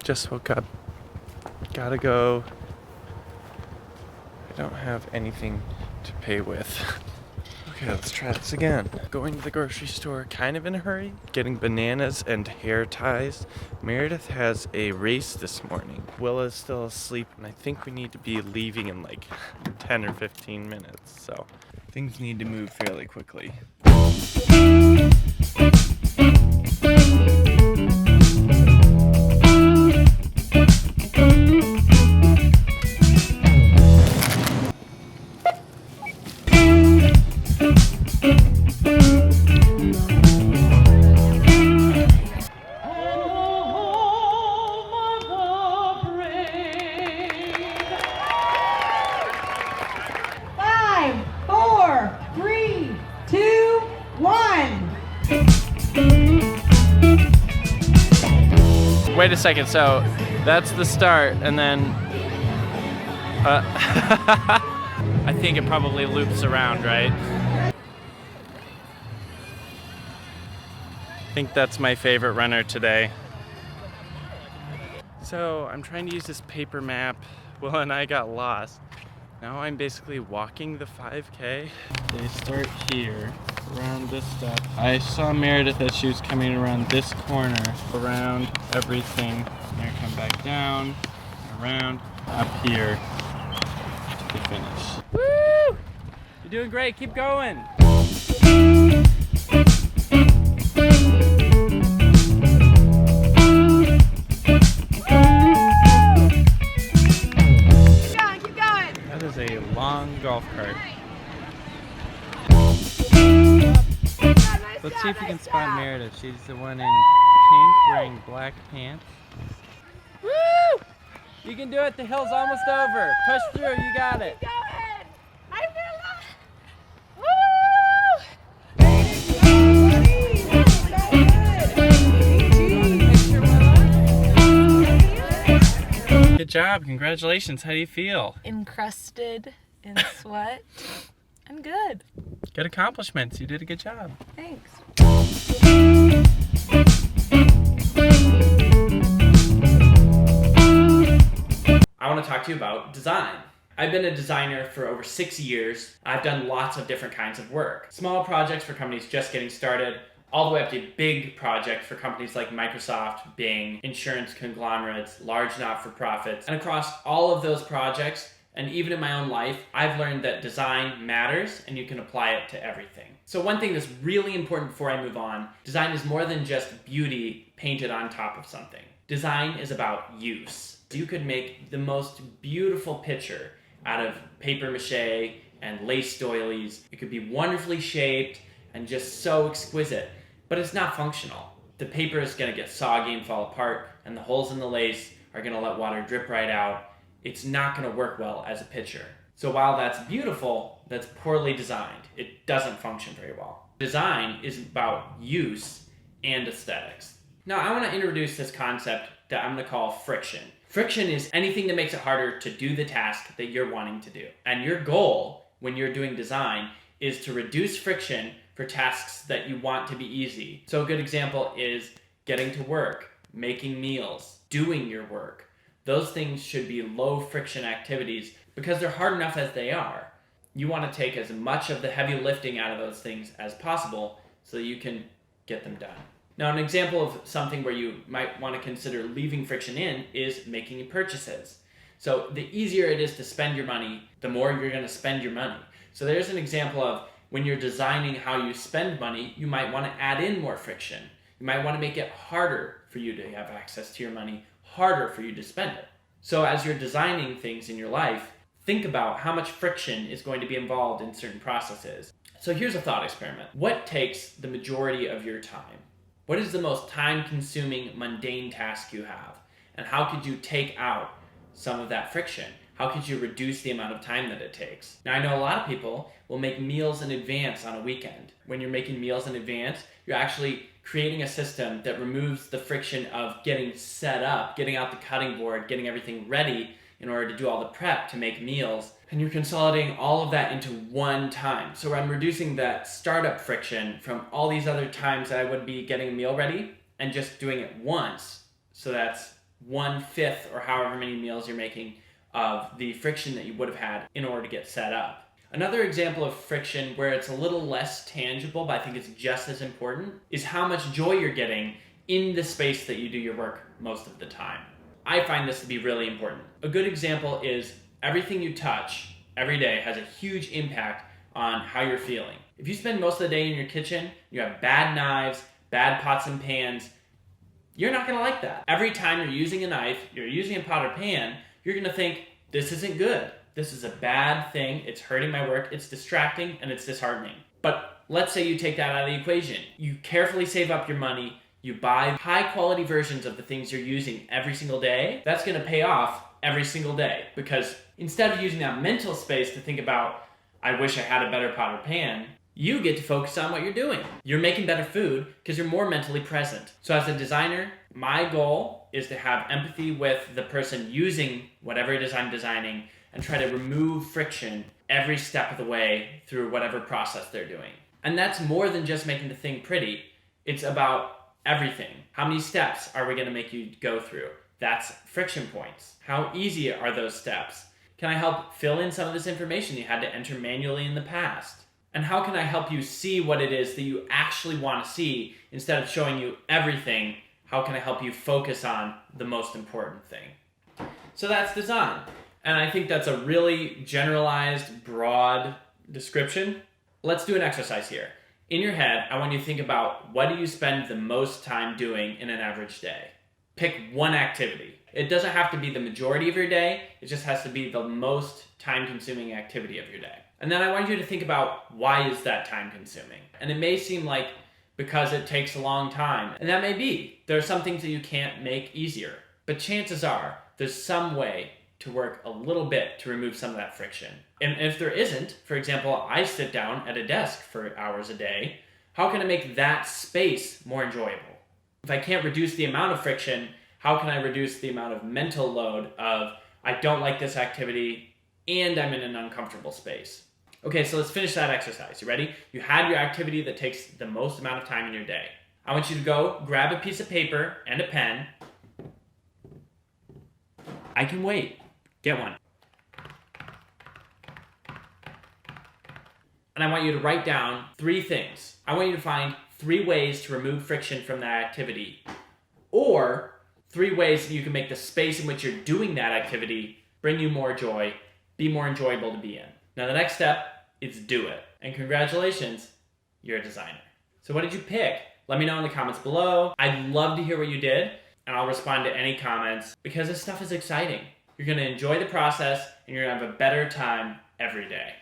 Just woke up. Gotta go. I don't have anything to pay with. Okay, let's try this again. Going to the grocery store kind of in a hurry. Getting bananas and hair ties. Meredith has a race this morning. Willa's still asleep, and I think we need to be leaving in like 10 or 15 minutes. So things need to move fairly quickly. Wait a second, so that's the start, and then I think it probably loops around, right? I think that's my favorite runner today. So I'm trying to use this paper map. Will and I got lost. Now I'm basically walking the 5K. They start here, around this stuff. I saw Meredith as she was coming around this corner, around everything. And I come back down, around, up here to the finish. Woo! You're doing great, keep going! A long golf cart. Let's see if we can spot Meredith. She's the one in pink wearing black pants. Woo! You can do it. The hill's almost over. Push through. You got it. Good job. Congratulations. How do you feel? Encrusted in sweat. I'm good. Good accomplishments. You did a good job. Thanks. I want to talk to you about design. I've been a designer for over 6 years. I've done lots of different kinds of work. Small projects for companies just getting started, all the way up to big projects for companies like Microsoft, Bing, insurance conglomerates, large not-for-profits. And across all of those projects, and even in my own life, I've learned that design matters and you can apply it to everything. So one thing that's really important before I move on, design is more than just beauty painted on top of something. Design is about use. You could make the most beautiful picture out of paper mache and lace doilies. It could be wonderfully shaped and just so exquisite, but it's not functional. The paper is gonna get soggy and fall apart, and the holes in the lace are gonna let water drip right out. It's not gonna work well as a picture. So while that's beautiful, that's poorly designed. It doesn't function very well. Design is about use and aesthetics. Now I wanna introduce this concept that I'm gonna call friction. Friction is anything that makes it harder to do the task that you're wanting to do. And your goal when you're doing design is to reduce friction for tasks that you want to be easy. So a good example is getting to work, making meals, doing your work. Those things should be low friction activities because they're hard enough as they are. You want to take as much of the heavy lifting out of those things as possible so that you can get them done. Now, an example of something where you might want to consider leaving friction in is making purchases. So the easier it is to spend your money, the more you're going to spend your money. So there's an example of when you're designing how you spend money, you might want to add in more friction. You might want to make it harder for you to have access to your money, harder for you to spend it. So as you're designing things in your life, think about how much friction is going to be involved in certain processes. So here's a thought experiment. What takes the majority of your time? What is the most time-consuming, mundane task you have? And how could you take out some of that friction? How could you reduce the amount of time that it takes? Now, I know a lot of people will make meals in advance on a weekend. When you're making meals in advance, you're actually creating a system that removes the friction of getting set up, getting out the cutting board, getting everything ready in order to do all the prep to make meals. And you're consolidating all of that into one time. So I'm reducing that startup friction from all these other times that I would be getting a meal ready and just doing it once. So that's 1/5 or however many meals you're making of the friction that you would have had in order to get set up. Another example of friction where it's a little less tangible, but I think it's just as important, is how much joy you're getting in the space that you do your work most of the time. I find this to be really important. A good example is everything you touch every day has a huge impact on how you're feeling. If you spend most of the day in your kitchen, you have bad knives, bad pots and pans, you're not gonna like that. Every time you're using a knife, you're using a pot or pan, you're gonna think, this isn't good. This is a bad thing, it's hurting my work, it's distracting, and it's disheartening. But let's say you take that out of the equation. You carefully save up your money, you buy high quality versions of the things you're using every single day. That's gonna pay off every single day, because instead of using that mental space to think about, I wish I had a better pot or pan, you get to focus on what you're doing. You're making better food because you're more mentally present. So as a designer, my goal is to have empathy with the person using whatever it is I'm designing and try to remove friction every step of the way through whatever process they're doing. And that's more than just making the thing pretty. It's about everything. How many steps are we gonna make you go through? That's friction points. How easy are those steps? Can I help fill in some of this information you had to enter manually in the past? And how can I help you see what it is that you actually want to see instead of showing you everything? How can I help you focus on the most important thing? So that's design. And I think that's a really generalized, broad description. Let's do an exercise here. In your head, I want you to think about, what do you spend the most time doing in an average day? Pick one activity. It doesn't have to be the majority of your day. It just has to be the most time-consuming activity of your day. And then I want you to think about, why is that time-consuming? And it may seem like because it takes a long time. And that may be. There are some things that you can't make easier. But chances are, there's some way to work a little bit to remove some of that friction. And if there isn't, for example, I sit down at a desk for hours a day, how can I make that space more enjoyable? If I can't reduce the amount of friction, how can I reduce the amount of mental load of, I don't like this activity and I'm in an uncomfortable space? Okay, so let's finish that exercise. You ready? You had your activity that takes the most amount of time in your day. I want you to go grab a piece of paper and a pen. I can wait. Get one. And I want you to write down 3 things. I want you to find 3 ways to remove friction from that activity, or 3 ways that you can make the space in which you're doing that activity bring you more joy, be more enjoyable to be in. Now the next step is do it. And congratulations, you're a designer. So what did you pick? Let me know in the comments below. I'd love to hear what you did, and I'll respond to any comments, because this stuff is exciting. You're gonna enjoy the process, and you're gonna have a better time every day.